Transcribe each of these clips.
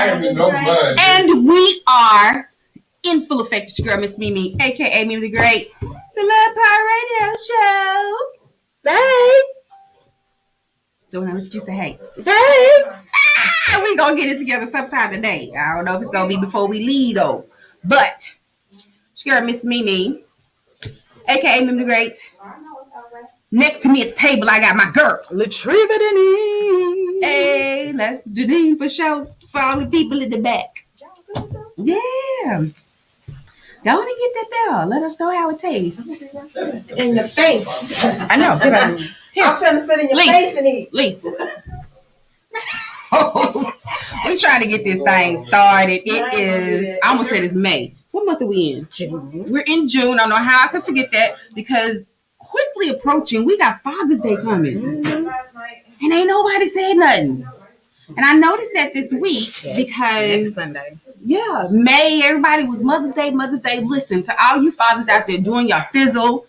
I ain't no blood. And we are in full effect. It's your girl, Miss Mimi, aka Mimi the Great. It's a Love Power Radio Show. Babe. So when I look at you, say, hey. Babe. We gonna get it together sometime today. I don't know if it's gonna be before we leave though. But it's your girl, Miss Mimi, aka Mimi the Great. Next to me at the table, I got my girl, Latriva Denise. Hey, let's do Denise for show for all the people in the back. Yeah. Go on and get that bell. Let us know how it tastes. In the face. I know. Here. I'm finna sit in your face and eat. Lisa. We trying to get this thing started. It is, I almost said it's May. What month are we in? June. We're in June. I don't know how I could forget that because quickly approaching, we got Father's Day coming. And ain't nobody said nothing. And I noticed that this week because next Sunday. Yeah, May, everybody was Mother's Day. Listen, to all you fathers out there doing your fizzle,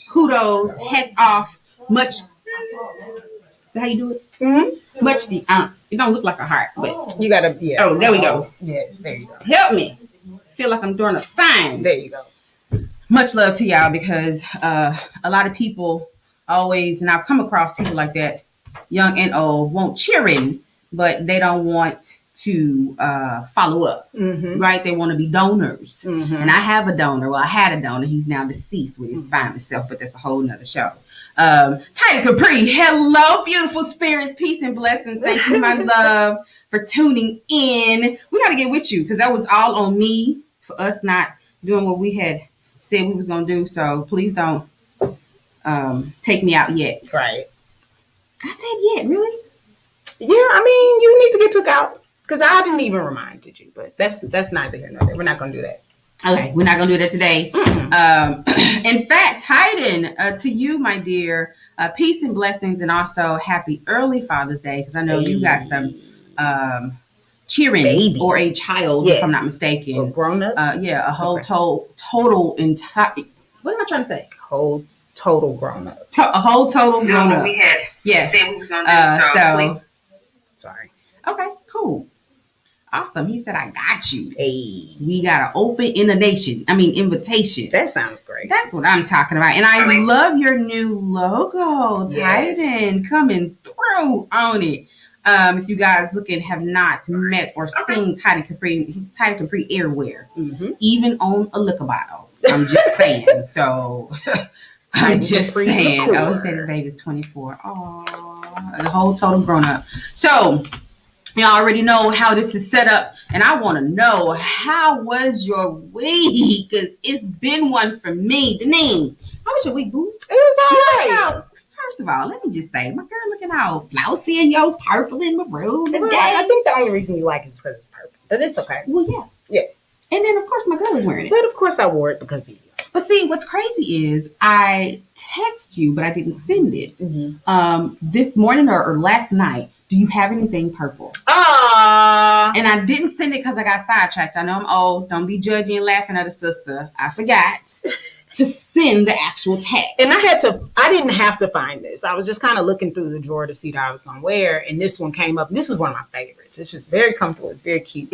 kudos, hats off, much. Is that how you do it? Mm-hmm. Much, it don't look like a heart, but you gotta, yeah. Oh, there we go. Yes, there you go. Help me. Feel like I'm doing a sign. There you go. Much love to y'all because a lot of people always, and I've come across people like that, young and old, want cheering, but they don't want to follow up, right? They want to be donors. And I have a donor. Well, I had a donor. He's now deceased with his fine self, but that's a whole nother show. Tidy Capri, hello, beautiful spirits, peace and blessings. Thank you, my love, for tuning in. We got to get with you because that was all on me for us not doing what we had said we was going to do. So please don't take me out yet. Right. I said yet, really? Yeah, I mean, you need to get took out because I didn't even reminded you, but that's neither here nor there. We're not going to do that. Okay, we're not going to do that today. In fact, Titan, to you, my dear, peace and blessings, and also happy early Father's Day, because I know you got some cheering baby or a child, if I'm not mistaken. A grown up? Yeah, a whole total entire, what am I trying to say? Whole total grown up. A whole total grown up. We had yes. said we was going to do, sorry. Okay, cool. Awesome. He said, I got you. Hey. We got an open invitation. That sounds great. That's what I'm talking about. And I love your new logo, Titan, coming through on it. If you guys have not met or seen Titan Capri everywhere, even on a liquor bottle. I'm just saying. So I'm just saying. Oh, he said his baby's 24. Oh, the whole total grown up. So you already know how this is set up, and I want to know, how was your week? Because it's been one for me. Denise, how was your week, boo? It was all right. First of all, let me just say, my girl looking all flousy and your purple and maroon today. I think the only reason you like it is because it's purple, but it's okay. Well, yeah. Yes. And then, of course, my girl is wearing it. But, of course, I wore it because of you. But see, what's crazy is I text you, but I didn't send it. This morning or last night, do you have anything purple? And I didn't send it because I got sidetracked. I know I'm old. Don't be judging and laughing at a sister. I forgot to send the actual text. And I didn't have to find this. I was just kind of looking through the drawer to see that I was going to wear. And this one came up. This is one of my favorites. It's just very comfortable. It's very cute.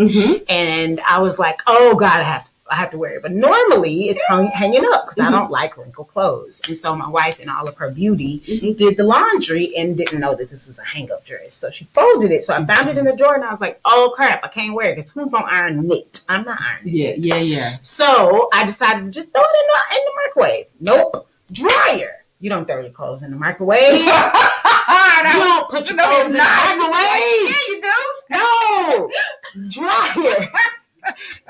And I was like, oh God, I have to wear it. But normally it's hanging up because I don't like wrinkled clothes. And so my wife, in all of her beauty, did the laundry and didn't know that this was a hang-up dress. So she folded it. So I found it in the drawer and I was like, oh crap, I can't wear it because who's going to iron it? I'm not ironing it. Yeah. So I decided to just throw it in the microwave. Nope. Dryer. You don't throw your clothes in the microwave. You don't put your clothes in the microwave. Yeah, you do. No. Dryer.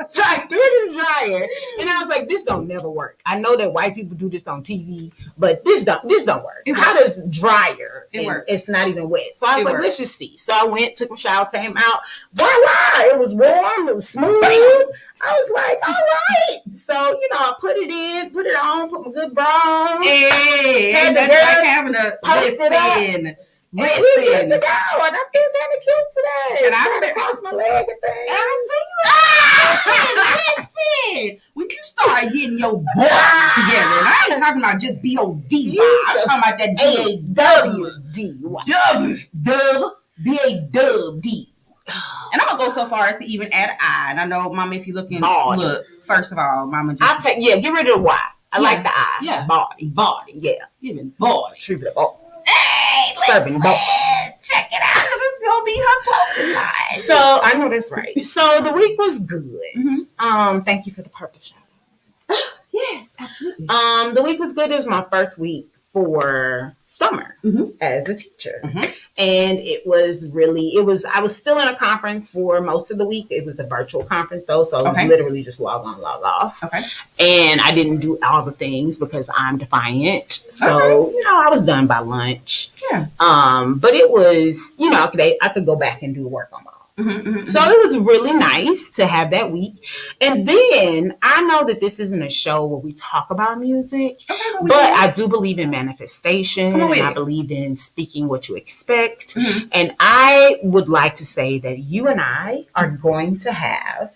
So I threw it in the dryer, and I was like, "This don't never work." I know that white people do this on TV, but this don't work. How does dryer? It works. It's not even wet. So I was like, "Let's just see." So I went, took a shower, came out. Voila! It was warm. It was smooth. I was like, "All right." So I put it in, put it on, put my good bra on. Hey, had the having a post it up. And we good to go, and I feel kind of cute today. And I crossed my leg and things. Listen, when you start getting your boys together, and I ain't talking about just B-O-D, I'm talking about that B-A-W-D. B-A-W-D. And I'm going to go so far as to even add an I. And I know, Mama, if you're looking, Body. look, first of all, Mama, I'll take, get rid of the Y. I like the I. Yeah. Body. Yeah. Giving body. Treat it body. Hey, Serving body. Check it out. This is going to be her clothing line. So, I know that's right. So, the week was good. Thank you for the purple shout. Yes, absolutely. The week was good. It was my first week for summer as a teacher. And it was really, I was still in a conference for most of the week. It was a virtual conference though. So it was literally just log on, log off. And I didn't do all the things because I'm defiant. So, I was done by lunch. Yeah. But it was, I could go back and do the work on my own. So it was really nice to have that week. And then I know that this isn't a show where we talk about music, but I do believe in manifestation. And I believe in speaking what you expect. And I would like to say that you and I are going to have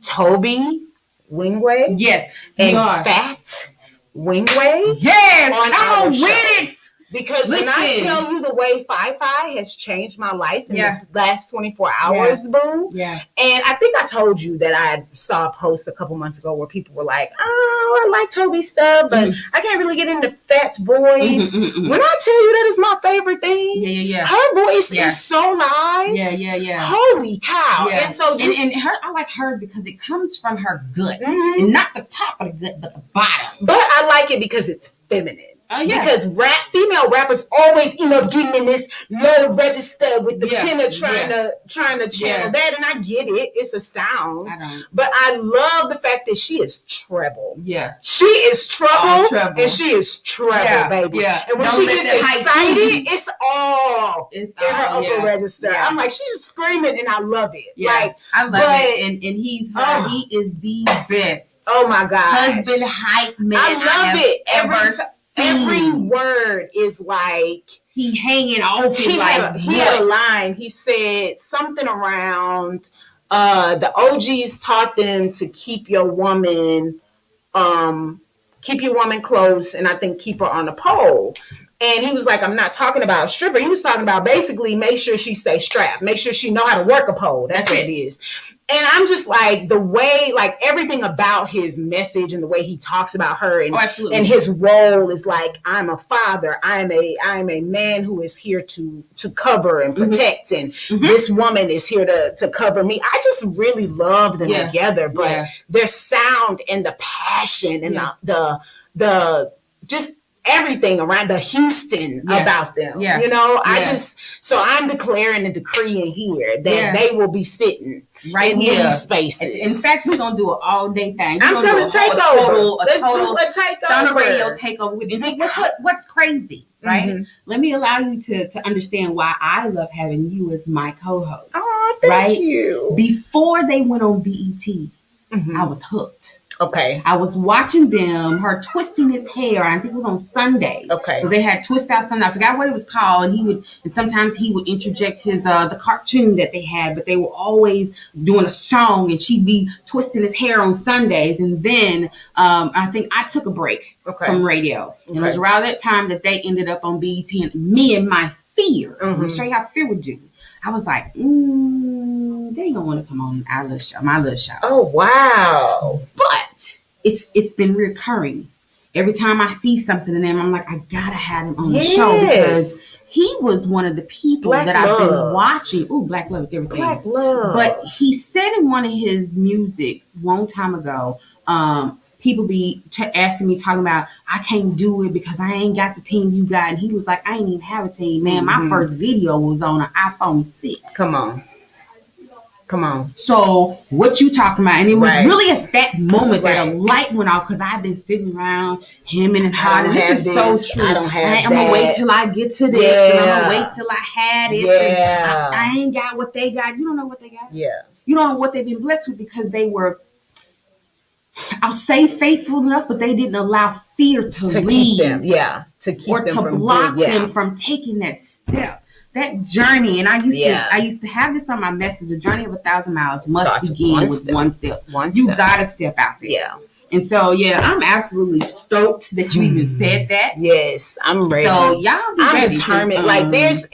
Toby Wingway. Yes. And Fat Wingway. Yes. On with it. Because when I tell you the way Fi-Fi has changed my life in the last 24 hours, boo. Yeah. And I think I told you that I saw a post a couple months ago where people were like, oh, I like Toby's stuff, but I can't really get into Fat's voice. When I tell you that is my favorite thing, her voice is so live. Yeah. Holy cow. Yeah. And so and her, I like hers because it comes from her gut. And not the top of the gut, but the bottom. But I like it because it's feminine. Because female rappers always end up getting in this low register with the tenor trying to channel that, and I get it. It's a sound, but I love the fact that she is treble. Yeah, she is treble, and she is treble, baby. Yeah, and when she gets excited, it's all in her upper register. Yeah. I'm like, she's screaming, and I love it. Yeah, like I love it, and he's he is the best. Oh my god, husband hype man. I love it. Every word is like he hanging off. He had a line. He said something around the OGs taught them to keep your woman close, and I think keep her on the pole. And he was like, I'm not talking about a stripper. He was talking about basically make sure she stays strapped. Make sure she know how to work a pole. That's what it is. And I'm just like, the way, like everything about his message and the way he talks about her and, and his role is like, I'm a father. I'm a man who is here to cover and protect. And this woman is here to cover me. I just really love them together. But their sound and the passion and the just everything around the Houston about them. So I'm declaring and decreeing here that they will be sitting right in these spaces. In fact, we're gonna do an all-day thing. I'm telling takeover. Let's do a takeover. Radio takeover with you. What's crazy, right? Let me allow you to understand why I love having you as my co-host. Oh, thank you. Before they went on BET, I was hooked. Okay. I was watching her twisting his hair. I think it was on Sunday. Okay. Because they had Twist Out Sunday. I forgot what it was called. And sometimes he would interject his the cartoon that they had, but they were always doing a song, and she'd be twisting his hair on Sundays. And then I think I took a break from radio. And it was around that time that they ended up on BET, and me and my fear. I'm going to show you how fear would do. I was like, they don't want to come on my little show. Oh, wow. But it's been recurring. Every time I see something in them, I'm like, I gotta have him on the show, because he was one of the people that I've been watching. Ooh, Black Love is everything. Black Love. But he said in one of his musics a long time ago, people be asking me, talking about, I can't do it because I ain't got the team you got. And he was like, I ain't even have a team, man. My first video was on an iPhone 6. Come on. So what you talking about? And it was really at that moment that a light went off, because I've been sitting around him and hard. And this is so true. I don't have I'm going to wait till I get to this. And I'm going to wait till I had it. Yeah. And I ain't got what they got. You don't know what they got? Yeah. You don't know what they've been blessed with, because they were, I'll say, faithful enough, but they didn't allow fear to lead keep them. Yeah. To keep or them to from block them from taking that step. That journey, and I used to have this on my message: a journey of 1,000 miles must begin with one step. You gotta step out there. Yeah. And so, I'm absolutely stoked that you even said that. Yes, I'm ready. So y'all be I'm ready, determined. Like there's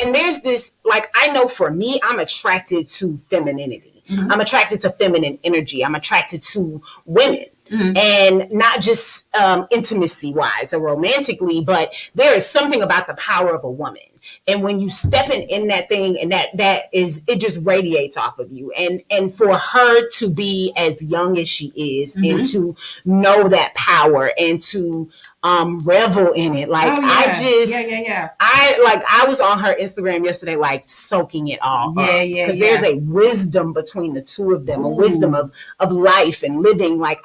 this, like, I know for me, I'm attracted to femininity. Mm-hmm. I'm attracted to feminine energy. I'm attracted to women. Mm-hmm. And not just intimacy wise or romantically, but there is something about the power of a woman. And when you step in that thing, and that is, it just radiates off of you. And for her to be as young as she is, mm-hmm. and to know that power and to revel in it, like, I was on her Instagram yesterday, like soaking it all up, because there's a wisdom between the two of them. Ooh. A wisdom of life and living. Like,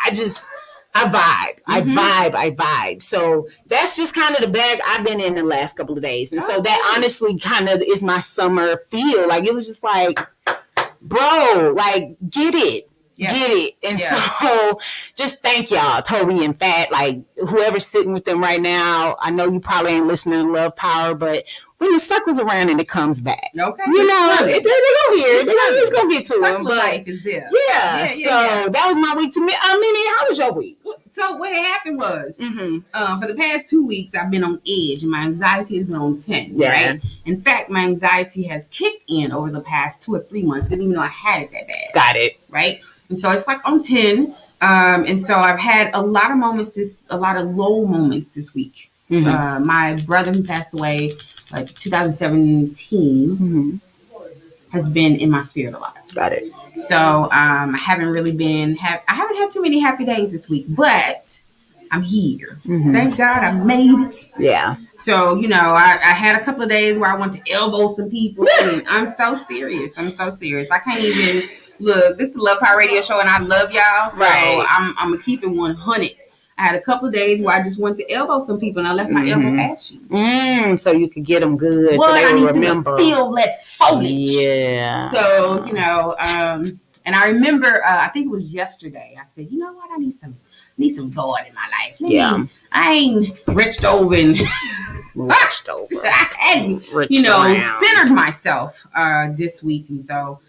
I vibe. Mm-hmm. I vibe. So that's just kind of the bag I've been in the last couple of days. And so that honestly kind of is my summer feel. Like, it was just like, bro, like, get it. Yeah. Get it. And so just thank y'all, Toby and Fat, like, whoever's sitting with them right now. I know you probably ain't listening to Love Power, but when it circles around and it comes back, okay, you know, they're gonna hear it. They're just gonna get to it. But life is there. So that was my week. To me, I mean, how was your week? So what happened was, for the past 2 weeks, I've been on edge, and my anxiety has been on 10. Yeah. Right. In fact, my anxiety has kicked in over the past 2 or 3 months. Didn't even know I had it that bad. Got it. Right. And so it's like on 10. And so I've had a lot of low moments this week. Mm-hmm. My brother, who passed away like 2017, mm-hmm. has been in my spirit a lot. Got it. So I haven't really I haven't had too many happy days this week, but I'm here. Mm-hmm. Thank God I made it. Yeah. So, you know, I had a couple of days where I wanted to elbow some people. And I'm so serious. I can't even look. This is a Love Power Radio show, and I love y'all. So I'm gonna keep it 100. I had a couple of days where I just went to elbow some people, and I left my elbow ashy. So you could get them good, so they will remember. Feel that foliage. Yeah. So, you know, and I remember, I think it was yesterday, I said, you know what, I need some God in my life. I ain't reached over and I hadn't, centered myself this week, and so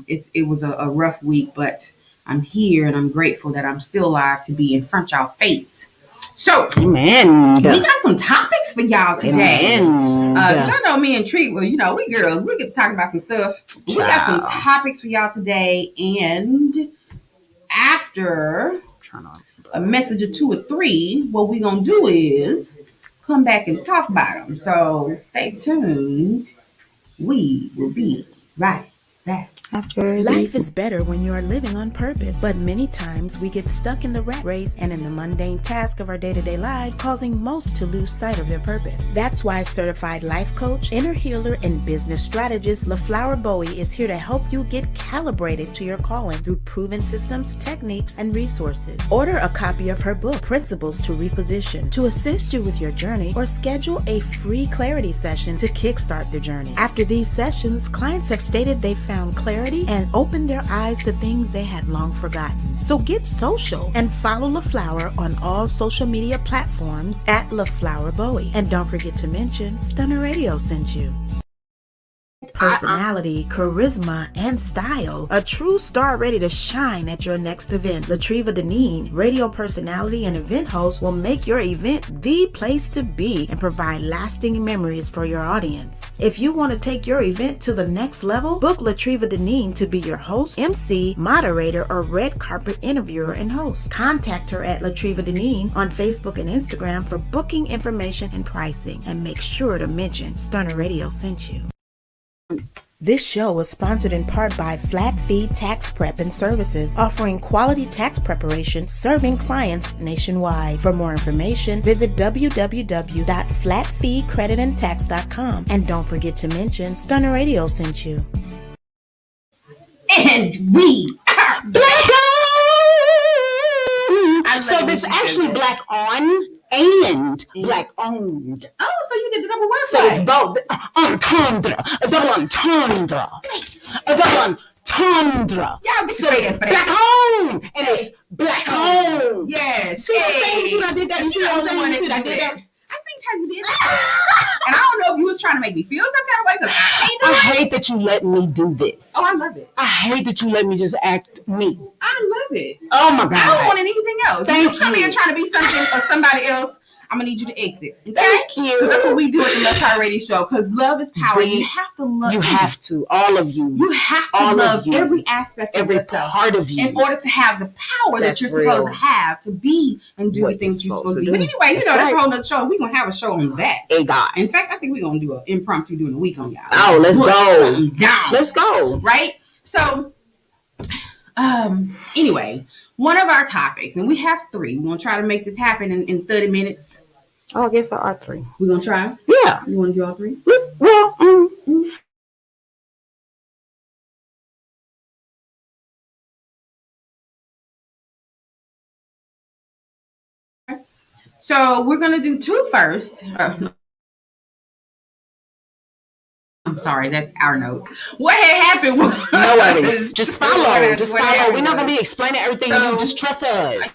it was a rough week, but I'm here and I'm grateful that I'm still alive to be in front of y'all face. So, Amen. We got some topics for y'all today. Y'all know me and Treat, well, you know, we girls, we get to talk about some stuff. We got some topics for y'all today, and after a message or 2 or 3, what we're going to do is come back and talk about them. So, stay tuned. We will be right back. Life is better when you are living on purpose, but many times we get stuck in the rat race and in the mundane task of our day-to-day lives, causing most to lose sight of their purpose. That's why certified life coach, inner healer, and business strategist LaFlower Bowie is here to help you get calibrated to your calling through proven systems, techniques, and resources. Order a copy of her book, Principles to Reposition, to assist you with your journey, or schedule a free clarity session to kickstart the journey. After these sessions, clients have stated they found clarity and open their eyes to things they had long forgotten. So get social and follow LaFlower on all social media platforms at LaFlower Bowie. And don't forget to mention Stunner Radio sent you. Personality, charisma, and style. A true star ready to shine at your next event. Latriva Deneen, radio personality and event host, will make your event the place to be and provide lasting memories for your audience. If you want to take your event to the next level, book Latriva Deneen to be your host, MC, moderator, or red carpet interviewer and host. Contact her at Latriva Deneen on Facebook and Instagram for booking information and pricing. And make sure to mention Stunner Radio sent you. This show was sponsored in part by Flat Fee Tax Prep and Services, offering quality tax preparation, serving clients nationwide. For more information, visit www.flatfeecreditandtax.com. And don't forget to mention Stunner Radio sent you. And we are black on! So it's actually black on and black owned. Oh, so you did the double word. So it's both entendre, a double entendre, a double entendre. Yeah, so it's black owned and it's black owned. Yes. See what I'm saying? I did that. I seen how you did that. And I don't know if you was trying to make me feel some kind of way, because I hate that you let me do this. Oh, I love it. I hate that you let me just act me. I love it. Oh my God. I don't want anything else. Thank you come here trying to be something or somebody else, I'm gonna need you to exit. Okay? Thank you. Because that's what we do at the Love Power Radio Show. Because love is power. You have to love. You have to. All of you. You have to love every aspect of yourself, part of you, in order to have the power that you're supposed to have to be and do the things you're supposed to do. But anyway, that's a whole nother show. We're gonna have a show on that. In fact, I think we're gonna do an impromptu during the week on y'all. Oh, let's go. Let's go. Right? So anyway, one of our topics, and we have 3. We're gonna try to make this happen in 30 minutes. Oh, I guess there are 3. We're gonna try? Yeah. You wanna do all 3? So we're gonna do 2 first. I'm sorry, that's our notes. What had happened was... No worries. Just follow. Just follow. We're not going to be explaining everything. You just trust us.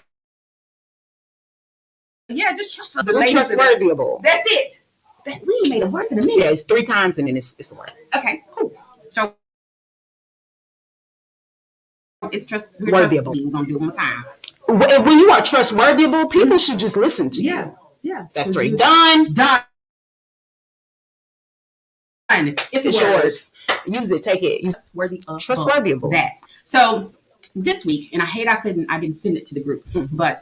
Yeah, just trust us. We're trustworthyable. That's it. We made a word in a minute. Yeah, it's 3 times and then it's a word. Okay, cool. So it's trustworthyable. We're going to do it one more time. When you are trustworthyable, people should just listen to you. Yeah. That's 3. Done. It's yours. Use it. Take it. Trustworthyable. That. So this week, and I didn't send it to the group, but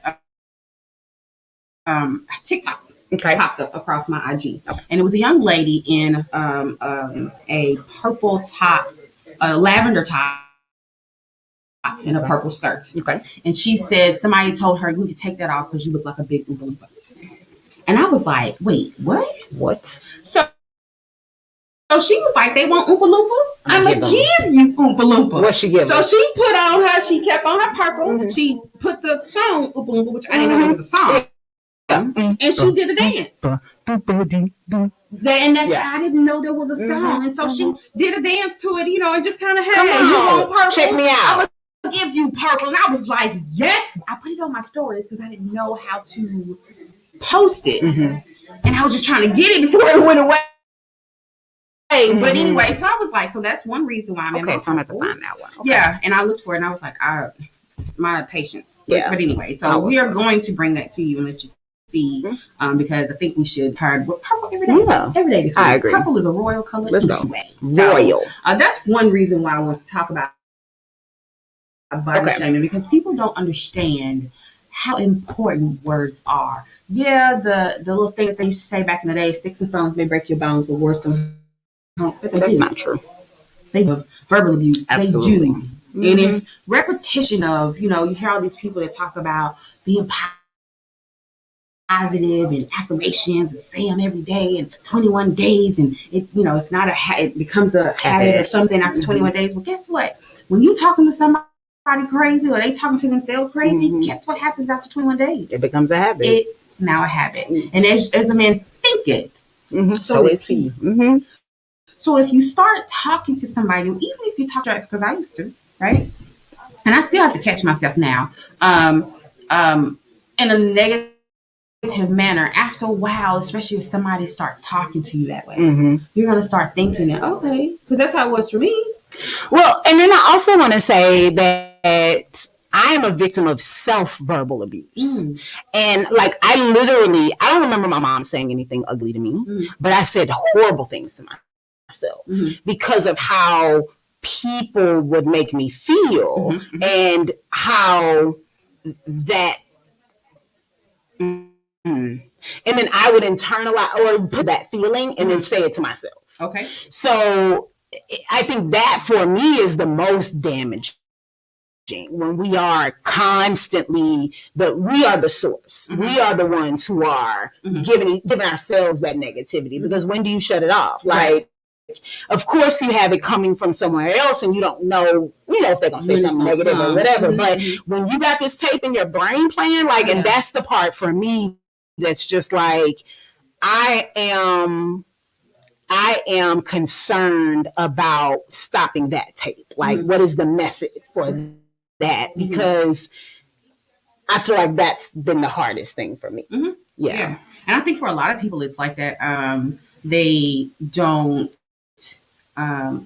TikTok popped up across my IG, and it was a young lady in a purple top, a lavender top, and a purple skirt. Okay, and she said somebody told her, "You need to take that off because you look like a big Oompa Loompa." And I was like, "Wait, what? What?" So she was like, "They want Oompa Loompa? I'm going to give you Oompa Loompa." What she give? So she put on her, she kept on her purple. Mm-hmm. She put the song Oompa Loompa, which I didn't know it was a song. And she did a dance. And that's I didn't know there was a song. And so she did a dance to it, and just kind of, hey, you want purple? Check me out. I'm going to give you purple. And I was like, yes. I put it on my stories because I didn't know how to post it. Mm-hmm. And I was just trying to get it before it went away. But anyway, so I was like, so that's one reason why I'm in my so I'm going to have to find that one. Okay. Yeah, and I looked for it and I was like, my patience. Yeah. But anyway, so we are going to bring that to you and let you see, because I think we should purple every day. Yeah. Every day this week. I agree. Purple is a royal color. Let's go. Royal. That's one reason why I want to talk about body shaming, because people don't understand how important words are. Yeah, the little thing that they used to say back in the day, sticks and stones may break your bones, but words don't. That's not true. They have verbal abuse. Absolutely. They do. Mm-hmm. And if repetition of, you hear all these people that talk about being positive and affirmations and say them every day and 21 days and it, it's not it becomes a habit or something after 21 days. Well, guess what? When you talking to somebody crazy or they talking to themselves crazy, guess what happens after 21 days? It becomes a habit. It's now a habit. And as a man thinketh, so is he. Mm-hmm. So if you start talking to somebody, even if you talk to, because I used to, right? And I still have to catch myself now, in a negative manner, after a while, especially if somebody starts talking to you that way, you're going to start thinking that, okay, because that's how it was for me. Well, and then I also want to say that I am a victim of self-verbal abuse. And I don't remember my mom saying anything ugly to me, but I said horrible things to myself because of how people would make me feel and how that and then I would internalize or put that feeling and then say it to myself. Okay. So I think that for me is the most damaging, when we are constantly, we are the source. We are the ones who are giving ourselves that negativity, because when do you shut it off? Of course you have it coming from somewhere else and you don't know, if they're going to say something negative or whatever. But when you got this tape in your brain playing, and that's the part for me that's just I am concerned about stopping that tape. What is the method for that? Because I feel like that's been the hardest thing for me. Yeah. And I think for a lot of people, it's like that. They don't,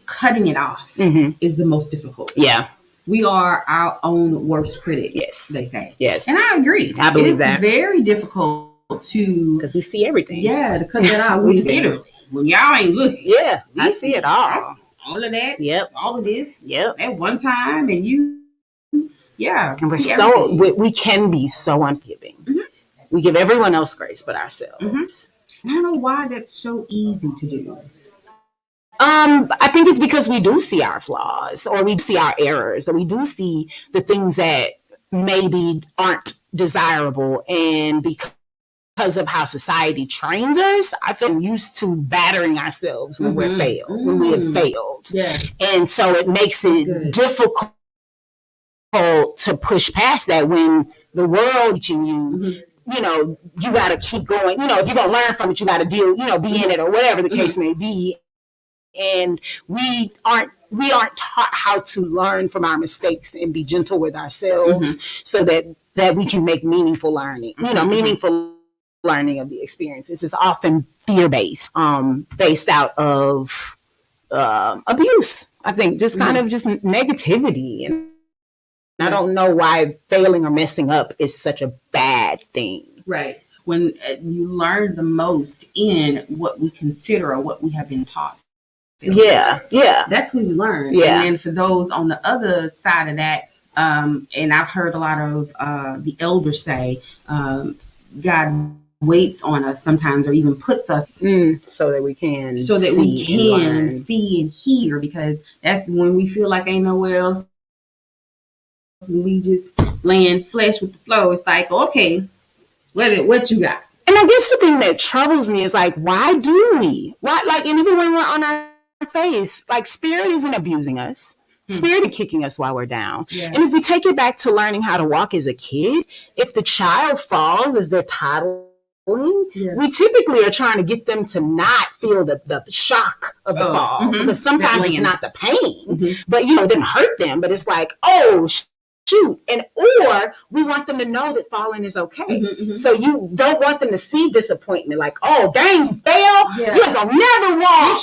cutting it off is the most difficult. Yeah. We are our own worst critic. Yes. They say. Yes. And I agree. I believe that. It's very difficult to, because we see everything. yeah, to cut that out. We see it when y'all ain't looking. Yeah, I see it all. All of that. Yep. All of this. Yep. At one time, and you. Yeah, and we can be so unforgiving. Mm-hmm. We give everyone else grace but ourselves. Mm-hmm. I don't know why that's so easy to do. I think it's because we do see our flaws, or we see our errors, or we do see the things that maybe aren't desirable, and because of how society trains us, I feel used to battering ourselves when we're failed, when we have failed. Yeah. And so it makes it difficult to push past that when the world teaching you, you know, you got to keep going. You know, if you're going to learn from it, you got to deal, you know, be in it, or whatever the case may be. And we aren't taught how to learn from our mistakes and be gentle with ourselves, so that we can make meaningful learning, you know, meaningful learning of the experiences. Is often fear-based, based out of abuse. I think just kind of just negativity. And I don't know why failing or messing up is such a bad thing. Right. When you learn the most in what we consider or what we have been taught. Yeah. That's when you learn. Yeah. And then for those on the other side of that, and I've heard a lot of the elders say, God waits on us sometimes, or even puts us so that we can see and hear, because that's when we feel like ain't nowhere else, and we just laying flesh with the flow. It's like, okay, what you got? And I guess the thing that troubles me is like, why, like, and even when we're on our face, like, spirit isn't abusing us. Spirit is kicking us while we're down. Yeah. And if we take it back to learning how to walk as a kid, if the child falls as they're toddling, we typically are trying to get them to not feel the shock of the fall, because sometimes it's not the pain, but you know, it didn't hurt them, but it's like, oh shoot, and or we want them to know that falling is okay. So you don't want them to see disappointment, like, oh dang, you fail, you ain't gonna never walk.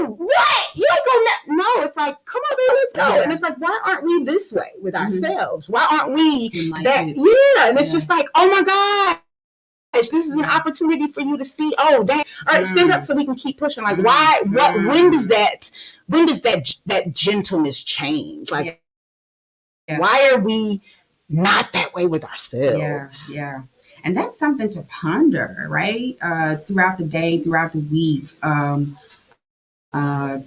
What? You ain't gonna no, it's like, come on, baby, let's go. And it's like, why aren't we this way with ourselves? Why aren't we that? Yeah, and it's just like, oh my God. This is an opportunity for you to see, oh dang, all right, stand up so we can keep pushing. Like, why, when does that gentleness change? Like, why are we not that way with ourselves? Yeah. And that's something to ponder, right? Throughout the day, throughout the week,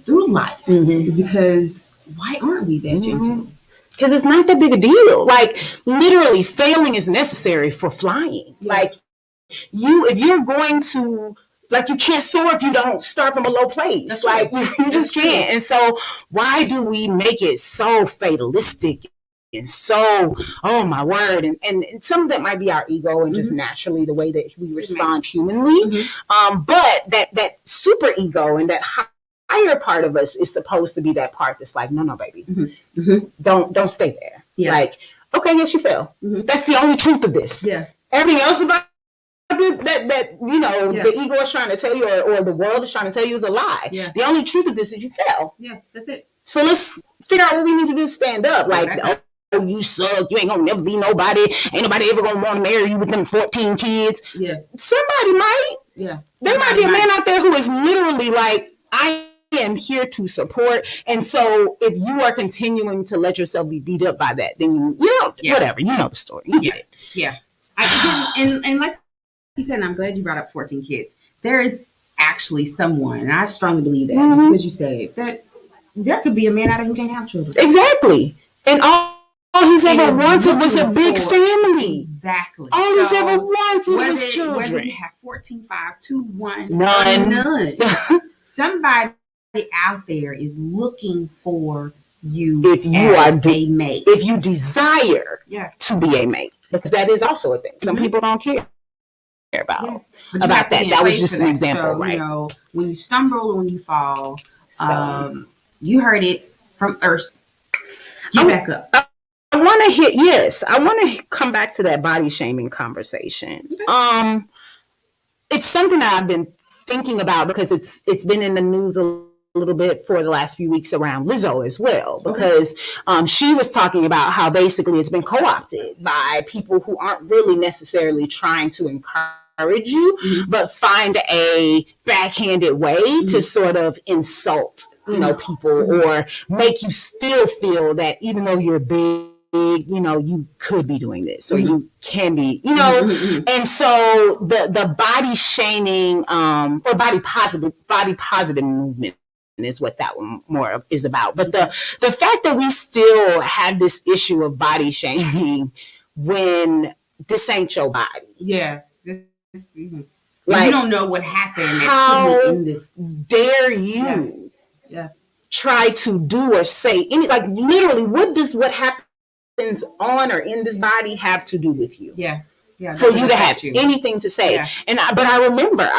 through life. Is because why aren't we that gentle? Because it's not that big a deal. Like, literally, failing is necessary for flying. Like, if you're going to, like, you can't soar if you don't start from a low place. That's like, you just can't. And so why do we make it so fatalistic and so, oh my word, and some of that might be our ego and just naturally the way that we respond humanly. But that super ego and that higher part of us is supposed to be that part that's like, no, baby, don't stay there. Like, okay, yes, you fell. That's the only truth of this. Everything else about that you know, the ego is trying to tell you, or the world is trying to tell you, is a lie. The only truth of this is you fell. That's it. So let's figure out what we need to do to stand up. Like, oh, you suck. You ain't gonna never be nobody. Ain't nobody ever gonna want to marry you with them 14 kids. Somebody might. There might be a man out there who is literally like, I am here to support. And so if you are continuing to let yourself be beat up by that, then you know, whatever, you know the story. You get it. And like you said, and I'm glad you brought up 14 kids. There is actually someone, and I strongly believe that, because you said that there could be a man out there who can't have children. Exactly. And all he's ever wanted was a big family. Exactly. All he's ever wanted was children. Whether you have 14, 5, 2, 1, none. Somebody out there is looking for you, if you as are a mate. If you desire to be a mate, because that is also a thing. Some people don't care about that. That was just an example, so, right? You know, when you stumble or when you fall, you heard it from Earth. Get back up. I want to come back to that body shaming conversation. It's something that I've been thinking about because it's been in the news a little bit for the last few weeks around Lizzo as well, because she was talking about how basically it's been co-opted by people who aren't really necessarily trying to encourage you, but find a backhanded way to sort of insult, people, or make you still feel that even though you're big, you could be doing this, or you can be, and so the body shaming, or body positive movement is what that one more is about. But the fact that we still have this issue of body shaming when this ain't your body. Yeah. Like, you don't know what happened. How in this. Dare you Yeah. try to do or say any, like, literally, what happens on or in this body have to do with you? Yeah. Yeah, for you to have anything to say. Yeah. But I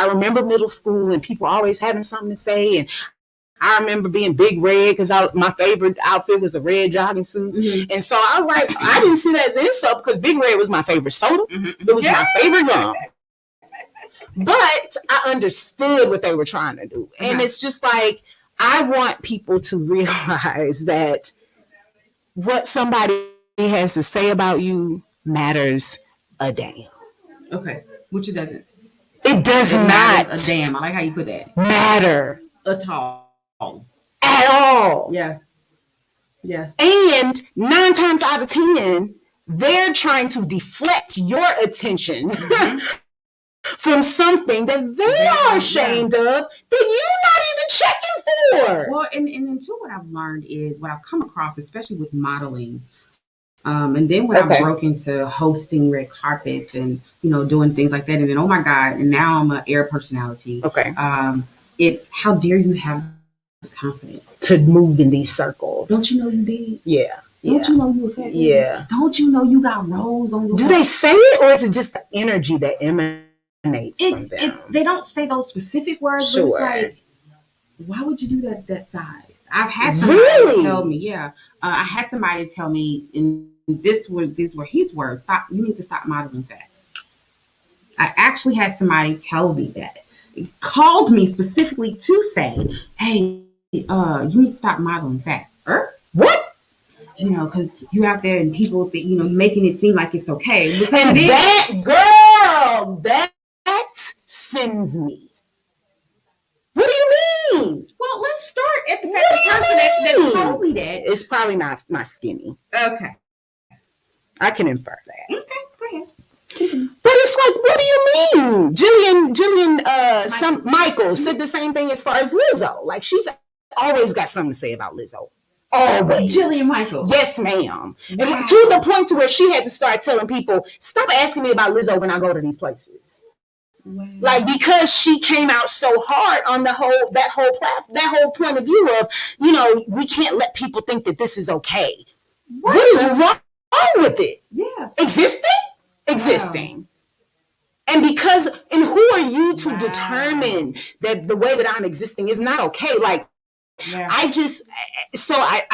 remember middle school and people always having something to say. And I remember being big red because my favorite outfit was a red jogging suit. And so I was like, I didn't see that as an insult because Big Red was my favorite soda. It was my favorite gum. But I understood what they were trying to do. And it's just like, I want people to realize that what somebody has to say about you matters a damn. Okay. Which it doesn't. It does not. A damn. I like how you put that. Matter. At all. At all. Yeah. Yeah. And 9 times out of 10, they're trying to deflect your attention from something that they are ashamed of that you're not even checking for. Well, and too, what I've learned is what I've come across, especially with modeling. And then when I broke into hosting red carpets and, doing things like that. And then, oh my God, and now I'm an air personality. Okay. It's how dare you have the confidence to move in these circles. Don't you know you big? Yeah. Don't you know you effective? Yeah. Don't you know you got rolls on your Do they say it, or is it just the energy that emanates from them? They don't say those specific words, but it's like, why would you do that size? I've had somebody tell me, I had somebody tell me, and these were his words, you need to stop modeling fat. I actually had somebody tell me that. It called me specifically to say, hey, you need to stop modeling fat. What? Because you're out there and people think, making it seem like it's okay. And that sends me. What do you mean? Well, let's start at the fact that told me that. It's probably not skinny. Okay. I can infer that. Okay, go ahead. But it's like, what do you mean? Jillian Michael said the same thing as far as Lizzo. Like, she's always got something to say about Lizzo. Always. Jillian Michael. Yes, ma'am. And to the point to where she had to start telling people, stop asking me about Lizzo when I go to these places. Wow. Like, because she came out so hard on that whole point of view of, we can't let people think that this is okay. What is wrong with it? Yeah. Existing. And who are you to determine that the way that I'm existing is not okay? Like, I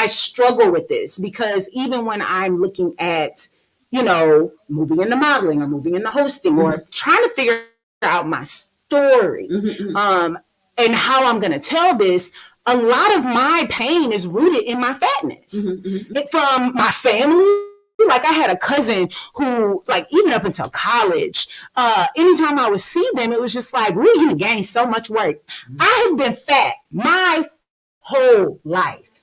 struggle with this because even when I'm looking at, moving into modeling or moving into hosting or trying to figure out my story and how I'm going to tell this, a lot of my pain is rooted in my fatness. From my family. Like, I had a cousin who, like, even up until college, anytime I would see them, it was just like, really, you gained so much weight. I have been fat my whole life.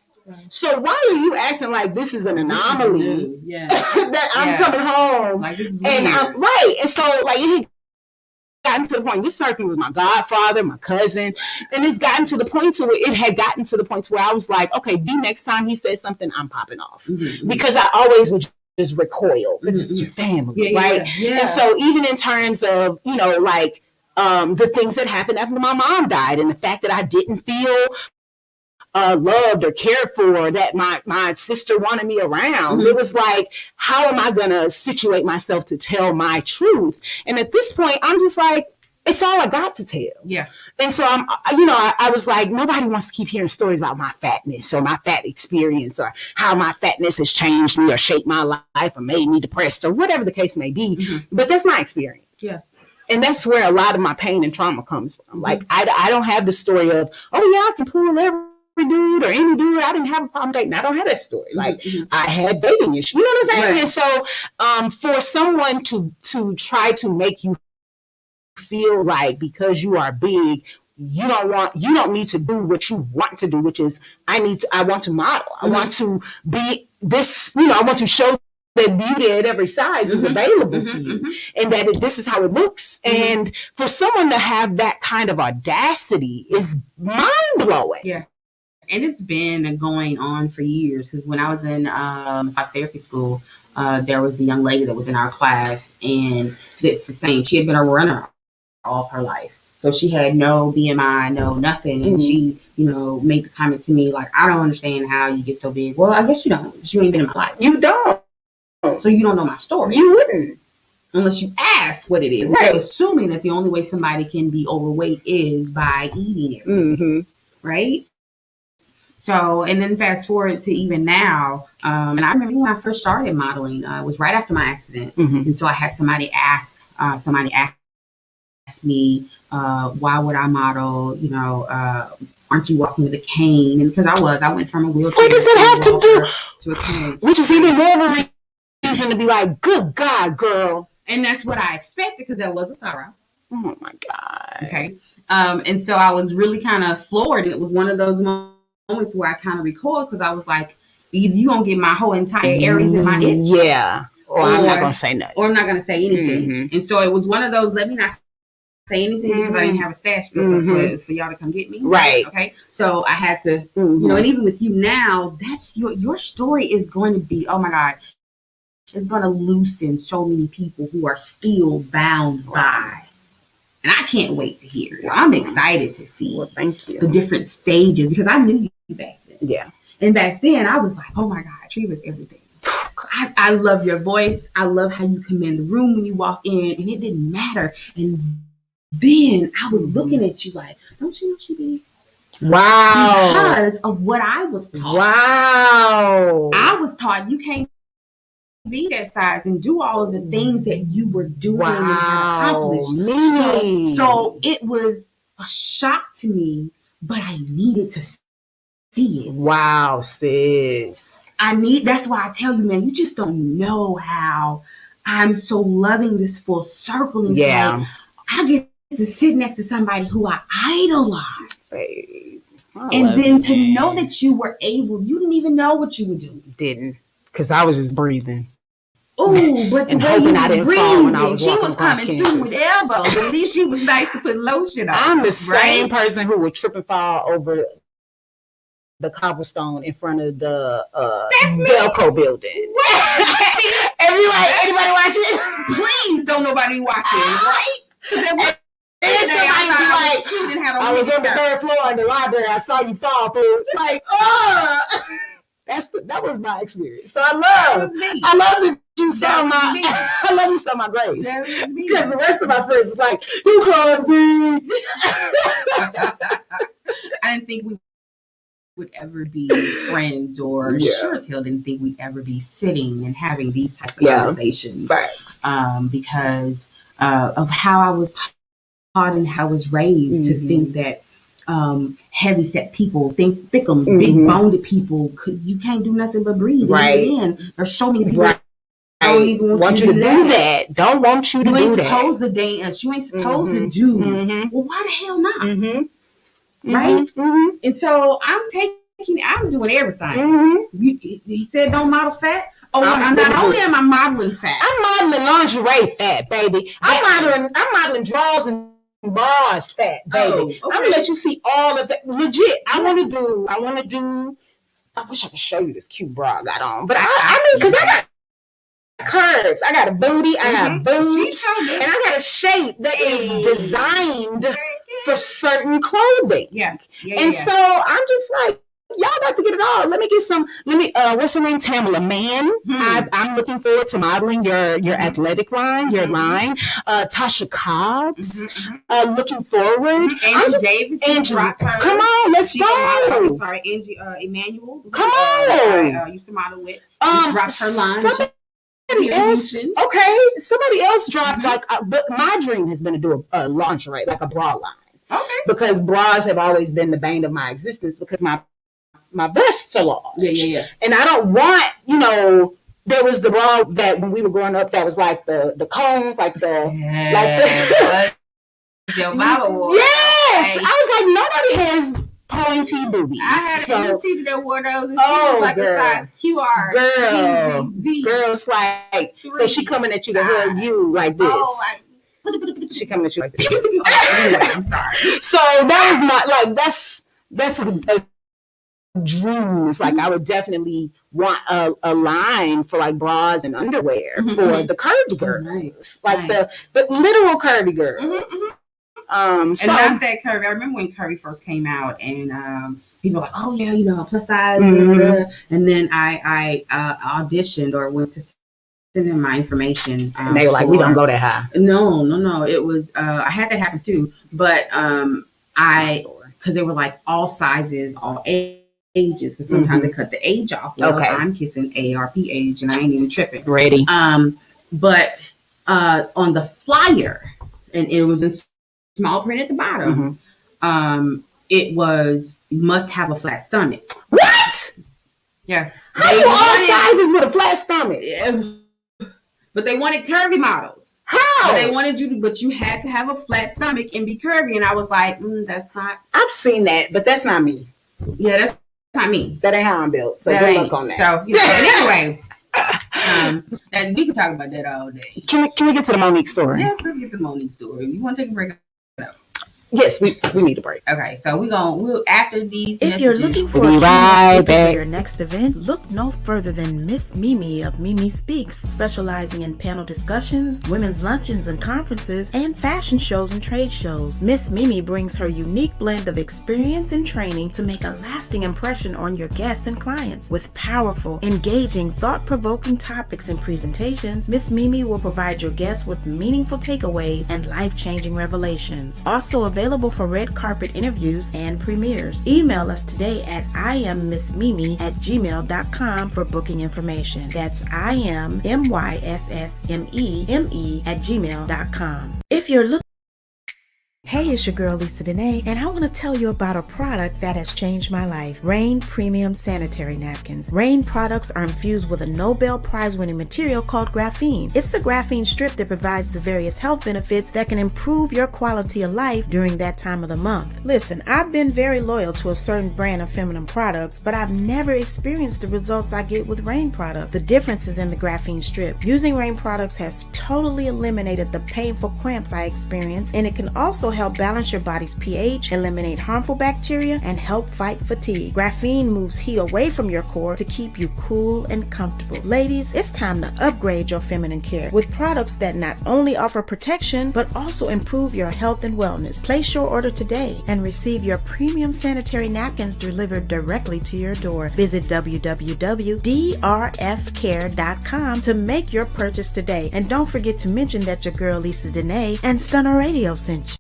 So why are you acting like this is an anomaly? That I'm coming home. Like, this is weird. And I'm right. And so, like, it had gotten to the point, this person was my godfather, my cousin, and it had gotten to the point where I was like, okay, the next time he says something, I'm popping off. Because I always would just recoil because it's your family, right? Yeah. And so even in terms of, the things that happened after my mom died and the fact that I didn't feel loved or cared for, that my sister wanted me around. It was like, how am I going to situate myself to tell my truth? And at this point, I'm just like, it's all I got to tell. Yeah. And so I was like, nobody wants to keep hearing stories about my fatness or my fat experience or how my fatness has changed me or shaped my life or made me depressed or whatever the case may be. But that's my experience. Yeah. And that's where a lot of my pain and trauma comes from. Like, I don't have the story of, oh yeah, I can pull everything dude or any dude. I didn't have a problem dating. I don't have that story. Like I had dating issues. You know what I'm saying? Right. And so for someone to try to make you feel like because you are big, you don't need to do what you want to do, which is I want to model. I want to be this, I want to show that beauty at every size is available to you, and that this is how it looks. And for someone to have that kind of audacity is mind blowing. Yeah. And it's been going on for years, because when I was in therapy school, there was a young lady that was in our class, and it's the same. She had been a runner all her life. So she had no BMI, no nothing. And she, made the comment to me, like, I don't understand how you get so big. Well, I guess you don't. You ain't been in my life. You don't. So you don't know my story. You wouldn't. Unless you ask what it is. Right. Assuming that the only way somebody can be overweight is by eating it. Right? So, and then fast forward to even now, and I remember when I first started modeling, it was right after my accident. And so I had somebody ask me, why would I model? Aren't you walking with a cane? And because I went from a wheelchair. What does it have to do? To a cane. Which is even more of a reason to be like, good God, girl. And that's what I expected, because there was a sorrow. Oh my God. Okay. And so I was really kind of floored. And it was one of those moments where I kind of recoiled, because I was like, either you gonna get my whole entire Aries in my itch. Yeah. Or I'm not gonna say nothing. Or I'm not gonna say anything. And so it was one of those, let me not say anything, because I didn't have a stash built up for y'all to come get me. Right. Okay. So I had to, and even with you now, that's your story is going to be, oh my God, it's going to loosen so many people who are still bound by. And I can't wait to hear it. I'm excited to see thank you. The different stages, because I knew you back then. Yeah. And back then I was like, oh my God, Trevors everything. I love your voice. I love how you command the room when you walk in, and it didn't matter. And then I was looking at you like, don't you know she big? Wow. Because of what I was taught. Wow. I was taught you can't be that size and do all of the things that you were doing and had accomplished. So it was a shock to me, but I needed to see it. Wow, sis. That's why I tell you, man, you just don't know how I'm so loving this full circle. And like, I get to sit next to somebody who I idolize. Babe, and then to know that you were able, you didn't even know what you were doing. Didn't. Because I was just breathing. Oh, but and hoping I didn't fall when I was she was coming through with elbows. At least she was nice to put lotion on. I'm the same person who would trip and fall over the cobblestone in front of the Delco building. Anybody watching? Please don't nobody watching, right? And somebody be like, I was on the third floor in the library. I saw you fall through. Like, that was my experience. So I love that you saw my grace. Because the rest of my friends is like, you clumsy. I didn't think we would ever be friends, or sure as hell didn't think we'd ever be sitting and having these types of conversations. Because of how I was taught and how I was raised to think that heavy set people, thickums, big boned people, you can't do nothing but breathe. Right. And there's so many people don't even want you to do that. Don't want you to do that. You ain't supposed to dance. You ain't supposed to do. Well, why the hell not? Right? And so I'm doing everything. He said don't model fat. Oh, not only am I modeling fat, I'm modeling lingerie fat, baby. I'm modeling drawers and bras fat, baby. I'm gonna let you see all of that. Legit. I want to do. I wish I could show you this cute bra I got on, but I mean, because I got curves. I got a booty. I got boobs, and I got a shape that is designed for certain clothing. And so I'm just like, y'all about to get it all. Let me what's her name? Tamila, man. I'm looking forward to modeling your athletic line, your line. Tasha Cobbs. Looking forward. Angie Davis. Come on, let's go. I'm sorry, Angie Emmanuel. Come on. I used to model with. Dropped her line. Somebody else dropped but my dream has been to do a lingerie, like a bra line. Okay. Because bras have always been the bane of my existence, because my my bust to large. Yeah. And I don't want, there was the bra that when we were growing up that was like the cones, like the your mama wore. Yes, I was like, nobody has pointy boobies. I had an English teacher that wore those, and she Oh, was like girl. a size QR. Girls like, so she coming at you to hug you like this. Oh, she coming at you like this. Anyway, I'm sorry. So that was my that's a dream. It's like I would definitely want a line for like bras and underwear for the curvy girls, the literal curvy girls. And not that curvy. I remember when Curvy first came out, and people were like, "Oh yeah, plus size." And then I auditioned or went to send in my information. And they were like, "We don't go that high." No. It was I had that happen too, but because they were like all sizes, all ages. Because sometimes they cut the age off. Well, I'm kissing ARP age, and I ain't even tripping. Ready. But on the flyer, and it was in small print at the bottom. It was must have a flat stomach. What? Yeah. How you all sizes with a flat stomach? Yeah. But they wanted curvy models. How? But they wanted but you had to have a flat stomach and be curvy. And I was like, that's not. I've seen that, but that's not me. Yeah, that's not me. That ain't how I'm built. So good luck on that. So anyway. And we can talk about that all day. Can we get to the Monique story? Yes, let's get to the Monique story. You want to take a break? Yes, we need a break. Okay, so we'll after these. If you're looking for a for your next event, look no further than Miss Mimi of Mimi Speaks, specializing in panel discussions, women's luncheons and conferences, and fashion shows and trade shows. Miss Mimi brings her unique blend of experience and training to make a lasting impression on your guests and clients. With powerful, engaging, thought-provoking topics and presentations, Miss Mimi will provide your guests with meaningful takeaways and life-changing revelations. Also available for red carpet interviews and premieres. Email us today at iammissmeme@gmail.com for booking information. That's iammissmeme@gmail.com. If you're looking Hey, it's your girl Lisa Dene, and I want to tell you about a product that has changed my life. Rain Premium Sanitary Napkins. Rain products are infused with a Nobel Prize-winning material called graphene. It's the graphene strip that provides the various health benefits that can improve your quality of life during that time of the month. Listen, I've been very loyal to a certain brand of feminine products, but I've never experienced the results I get with Rain products. The difference is in the graphene strip. Using Rain products has totally eliminated the painful cramps I experience, and it can also help balance your body's pH, eliminate harmful bacteria, and help fight fatigue. Graphene moves heat away from your core to keep you cool and comfortable. Ladies, it's time to upgrade your feminine care with products that not only offer protection, but also improve your health and wellness. Place your order today and receive your premium sanitary napkins delivered directly to your door. Visit www.drfcare.com to make your purchase today. And don't forget to mention that your girl Lisa Dene and Stunner Radio sent you.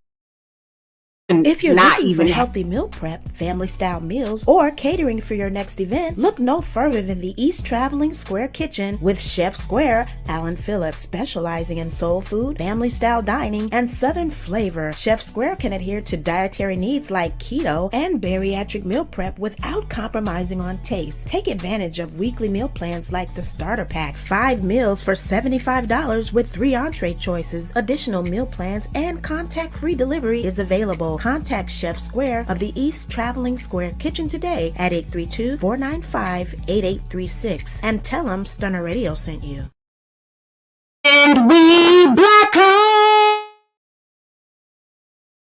If you're looking for healthy meal prep, family-style meals, or catering for your next event, look no further than the East Traveling Square Kitchen with Chef Square, Alan Phillips, specializing in soul food, family-style dining, and southern flavor. Chef Square can adhere to dietary needs like keto and bariatric meal prep without compromising on taste. Take advantage of weekly meal plans like the Starter Pack, 5 meals for $75 with 3 entree choices. Additional meal plans and contact-free delivery is available. Contact Chef Square of the East Traveling Square Kitchen today at 832-495-8836 and tell them Stunner Radio sent you. And we black home,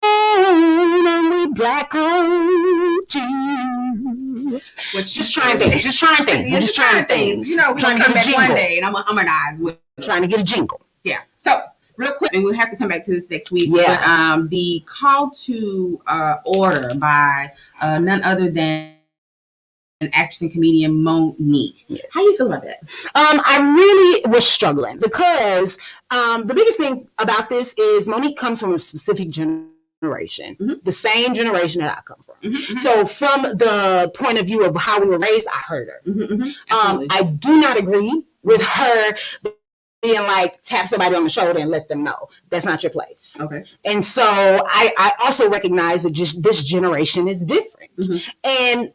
and we black home too. Just trying things. You know, we're going to come back one day and I'm going to harmonize with trying to get a jingle. Yeah. So, real quick, and we'll have to come back to this next week. Yeah. But the call to order by none other than an actress and comedian Monique. Yes. How you feel about that? I really was struggling because the biggest thing about this is Monique comes from a specific generation, the same generation that I come from. So from the point of view of how we were raised, I heard her. I do not agree with her being like, tap somebody on the shoulder and let them know. That's not your place. Okay. And so I also recognize that just this generation is different. And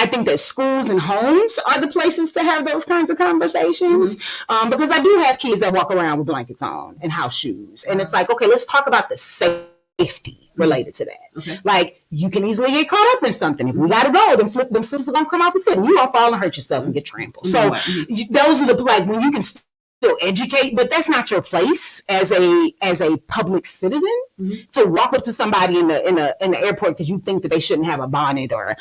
I think that schools and homes are the places to have those kinds of conversations. Because I do have kids that walk around with blankets on and house shoes. And it's like, okay, let's talk about the safety related to that. Okay. Like, you can easily get caught up in something. If we got to go, then them slips are going to come off your foot and you don't fall and hurt yourself and get trampled. So those are the, like, when you can still educate, but that's not your place as a public citizen to walk up to somebody in the airport because you think that they shouldn't have a bonnet or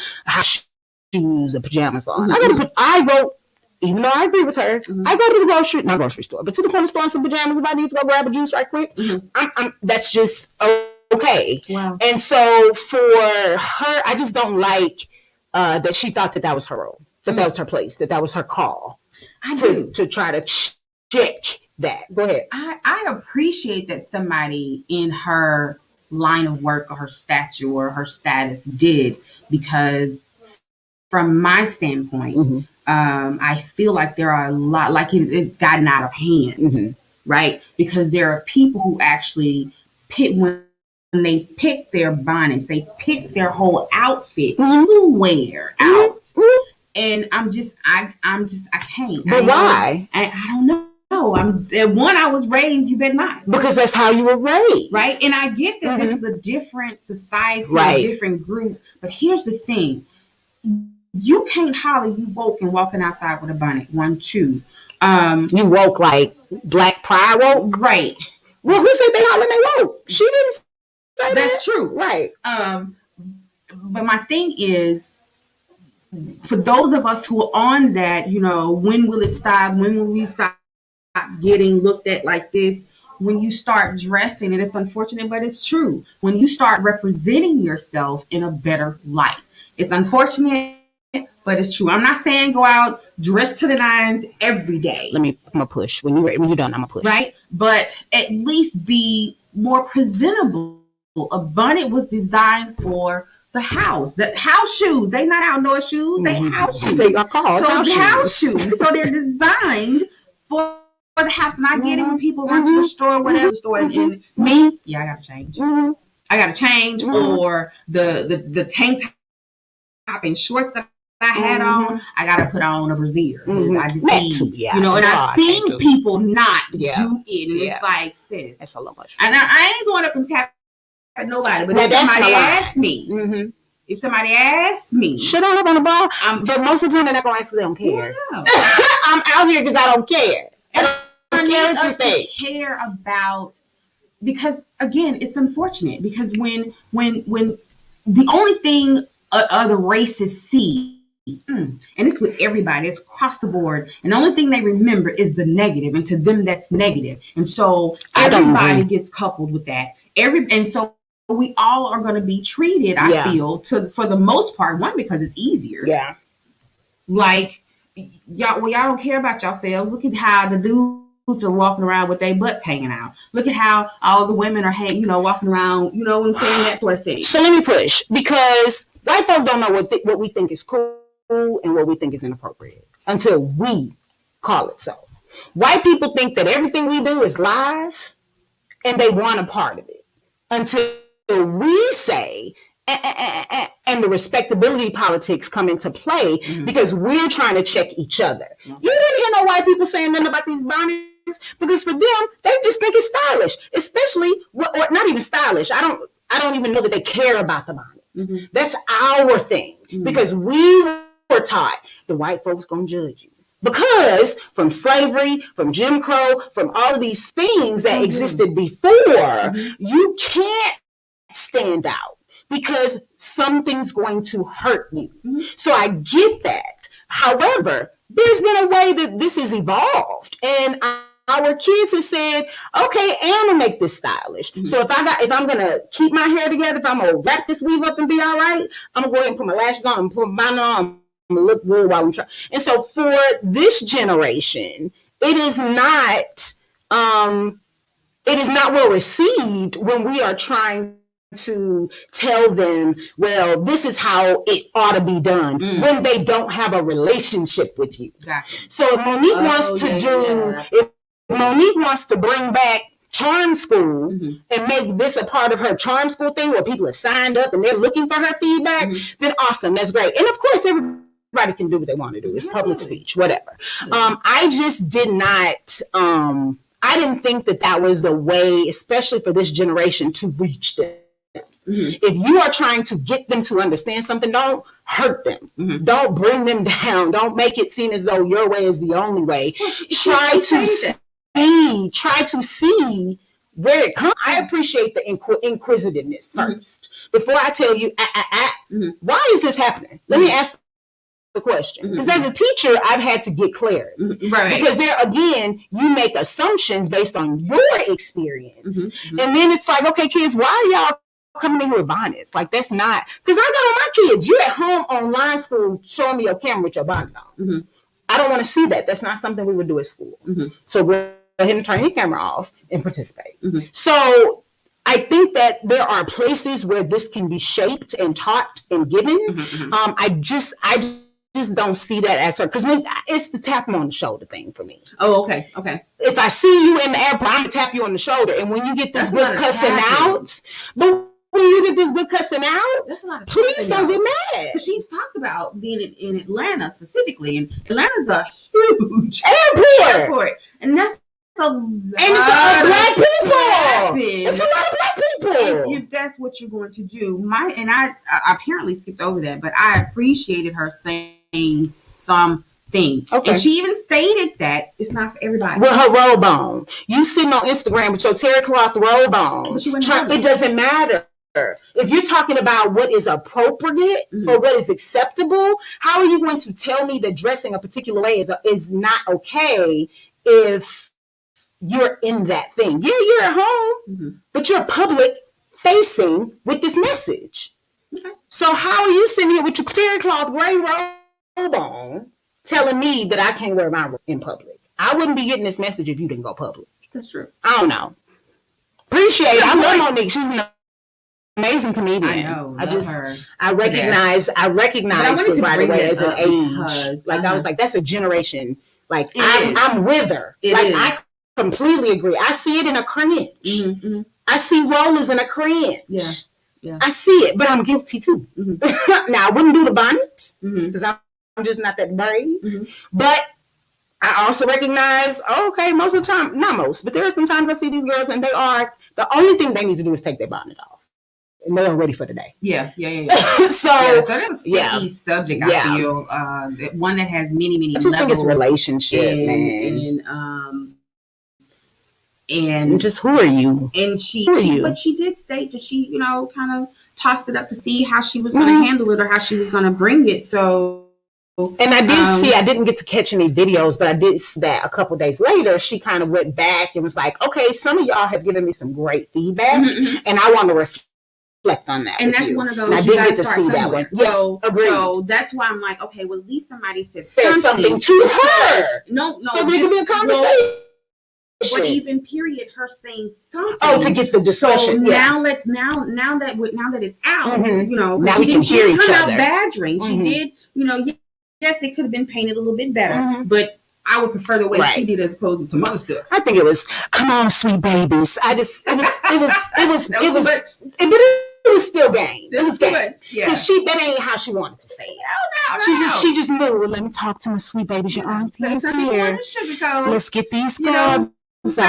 shoes or pajamas on. I go, even though I agree with her, I go to the not grocery store, but to the corner store in some pajamas if I need to go grab a juice right quick. That's just okay. Wow. And so for her, I just don't like that she thought that was her role, that was her place, that was her call. To try to check that. Go ahead. I appreciate that somebody in her line of work or her stature or her status did, because from my standpoint, I feel like there are a lot, like it's gotten out of hand, right? Because there are people who actually pick, when they pick their bonnets, they pick their whole outfit to wear out. And I can't. But why? I don't know. I was raised, you better not. Because that's how you were raised. Right? And I get that this is a different society, a different group. But here's the thing. You can't holler you woke and walking outside with a bonnet. 1, 2. You woke like Black Pride woke? Right. Well, who said they holler they woke? She didn't say that. That's true. Right. But my thing is, for those of us who are on that, when will it stop? When will we stop getting looked at like this? When you start dressing, and it's unfortunate, but it's true, when you start representing yourself in a better light. It's unfortunate, but it's true. I'm not saying go out, dress to the nines every day. I'm gonna push. When you're done, I'm gonna push. Right? But at least be more presentable. A bonnet was designed for the house. The house shoes. They not outdoor shoes. They house shoes. They are called house shoes. So they're designed for the house. Not getting when people run to the store, whatever store. And me, I gotta change. I gotta change. Or the tank top and shorts that I had on, I gotta put on a brassiere. I just need, and I've seen people not do it, and it's like, sis, that's a little much. And I ain't going up and tap at nobody, but if somebody asks me, if somebody asks me, should I have on the ball? But most of the time they're not gonna ask, they don't care. I'm out here because I don't care. I don't care what you think. Care about, because again, it's unfortunate, because when the only thing other races see, and it's with everybody, it's across the board, and the only thing they remember is the negative, and to them that's negative, and so everybody gets coupled with that. And so we all are going to be treated, I feel, for the most part, one, because it's easier. Yeah. Like, y'all don't care about yourselves. Look at how the dudes are walking around with their butts hanging out. Look at how all the women are, walking around, you know what I'm saying, that sort of thing. So let me push, because white folks don't know what we think is cool and what we think is inappropriate until we call it so. White people think that everything we do is live, and they want a part of it until we say, and the respectability politics come into play, because we're trying to check each other. You didn't hear no white people saying nothing about these bonnets, because for them, they just think it's stylish, especially, or not even stylish. I don't even know that they care about the bonnet. That's our thing, because we were taught the white folks gonna judge you. Because from slavery, from Jim Crow, from all of these things that existed before, you can't stand out because something's going to hurt you. So I get that. However, there's been a way that this has evolved, and our kids have said, okay, I'm gonna make this stylish. So if I'm gonna keep my hair together, if I'm gonna wrap this weave up and be all right, I'm gonna go ahead and put my lashes on and put my bonnet on. I'm gonna look good while I'm trying. And so for this generation, it is not well received when we are trying to tell them, well, this is how it ought to be done, when they don't have a relationship with you. Gotcha. So if Monique wants to bring back charm school and make this a part of her charm school thing where people have signed up and they're looking for her feedback, then awesome, that's great. And of course, everybody everybody can do what they want to do. It's public speech, whatever. I just did not. I didn't think that was the way, especially for this generation, to reach them. If you are trying to get them to understand something, don't hurt them. Don't bring them down. Don't make it seem as though your way is the only way. Well, try to see where it comes. I appreciate the inquisitiveness first. Before I tell you, why is this happening? Let me ask the question. Because as a teacher, I've had to get clarity. Right. Because there, again, you make assumptions based on your experience. And then it's like, okay, kids, why are y'all coming in here with bonnets? Like, that's not, because I got on my kids. You're at home online school showing me your camera with your bonnet on. I don't want to see that. That's not something we would do at school. So go ahead and turn your camera off and participate. So I think that there are places where this can be shaped and taught and given. I just don't see that as her, because it's the tapping on the shoulder thing for me. Oh, okay. If I see you in the airport, I'm gonna tap you on the shoulder, and when you get this good cussing out, but when you get this good cussing out, please don't get mad. She's talked about being in Atlanta specifically, and Atlanta's a huge airport. And that's it's a lot of black people. It's a lot of black people. If that's what you're going to do, I apparently skipped over that, but I appreciated her saying something. Okay. And she even stated that it's not for everybody. With her robe on, you sitting on Instagram with your terry cloth robe on. It doesn't matter. If you're talking about what is appropriate or what is acceptable, how are you going to tell me that dressing a particular way is not okay if you're in that thing? Yeah, you're at home, but you're public facing with this message. So how are you sitting here with your terry cloth gray robe on telling me that I can't wear my robe in public? I wouldn't be getting this message if you didn't go public. That's true. I don't know. Appreciate it. I love Monique. She's an amazing comedian. I know. I recognize it right away as an age. Like I was like, that's a generation. Like I'm with her. I completely agree. I see it in a cringe. I see rollers in a cringe. Yeah. I see it, but I'm guilty too. Now I wouldn't do the bonnet because I'm just not that brave. But I also recognize, okay, most of the time, not most, but there are some times I see these girls and the only thing they need to do is take their bonnet off. And they're ready for the day. Yeah. So that's a sticky subject, I feel. One that has many I just think it's relationship, and just who are you? And but she did state that she, kind of tossed it up to see how she was going to handle it or how she was going to bring it. So, and I did see, I didn't get to catch any videos, but I did see that a couple days later, she kind of went back and was like, okay, some of y'all have given me some great feedback, and I want to reflect on that. And that's one of those. And I didn't get to see that one. So that's why I'm like, okay, well, at least somebody said something to her. No. So there could be a conversation. Or even period, her saying something. Oh, to get the discussion. So now that it's out, now we can hear each other. She didn't come out badgering. She did, yes, it could have been painted a little bit better, but I would prefer the way she did as opposed to some other stuff. I think it was, come on, sweet babies. It was still game. It was game. Because that ain't how she wanted to say it. No. She just knew, well, let me talk to my sweet babies. Your auntie is here. Let's get these scrubs. So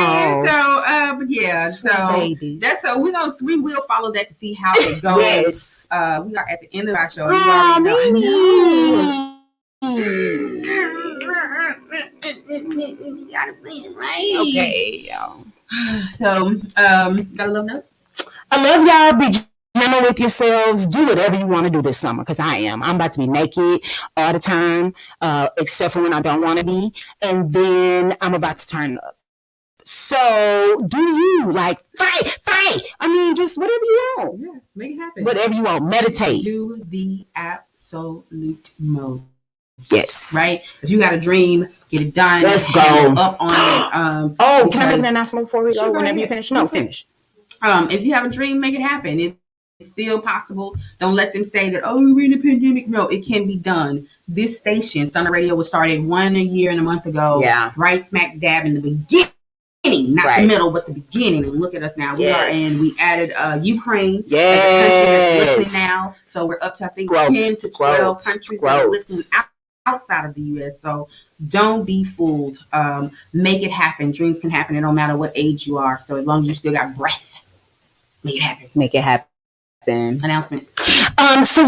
we will follow that to see how it goes. Yes. We are at the end of our show. Okay, y'all. So, got a love note? I love y'all. Be gentle with yourselves. Do whatever you want to do this summer, because I am. I'm about to be naked all the time, except for when I don't want to be. And then I'm about to turn up. So, do you fight? I mean, just whatever you want. Yeah, make it happen. Whatever you want. Meditate. Do the absolute most. Yes. Right? If you got a dream, get it done. Let's go. Up on it. Can I make an announcement before we go? Whenever you finish? No, finish. If you have a dream, make it happen. It's still possible. Don't let them say that, we're in a pandemic. No, it can be done. This station, Stunner Radio, was started 1 year and a month ago. Yeah. Right smack dab in the beginning. Not the middle, but the beginning. And look at us now. We added Ukraine as a country that's listening now. So we're up to, I think, 10 to 12 countries that are listening out outside of the U.S. So don't be fooled. Make it happen. Dreams can happen. It don't matter what age you are. So as long as you still got breath, make it happen. Make it happen. Announcement. So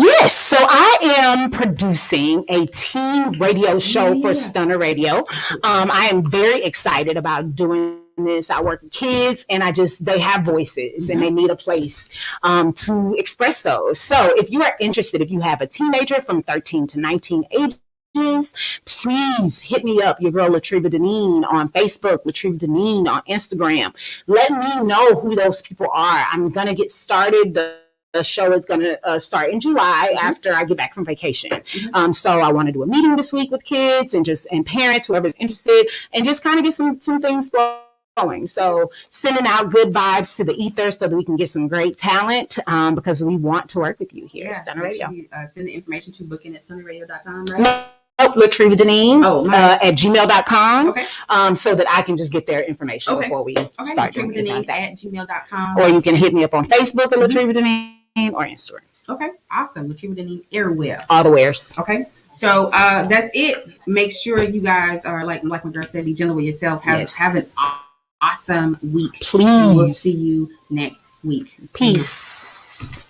I am producing a teen radio show for Stunner Radio. I am very excited about doing this. I work with kids, and they have voices, and they need a place to express those. So if you are interested, if you have a teenager from 13 to 19 ages, please hit me up, your girl Latriva Deneen on Facebook, Latriva Deneen on Instagram. Let me know who those people are. I'm gonna get started. The show is going to start in July after I get back from vacation. So I want to do a meeting this week with kids and parents, whoever's interested, and just kind of get some things going. So sending out good vibes to the ether so that we can get some great talent because we want to work with you here at Stunner Radio. Send the information to booking@stunnerradio.com, right? Latriva Deneen at gmail.com. Okay. So that I can just get their information before we start doing Latriva at gmail.com. Or you can hit me up on Facebook at Latriva Deneen or Instagram. Okay, awesome. Latriva Deneen everywhere. All the wares. Okay. So that's it. Make sure you guys are like my girl said, be gentle with yourself. Have an awesome week. Please. We'll see you next week. Peace.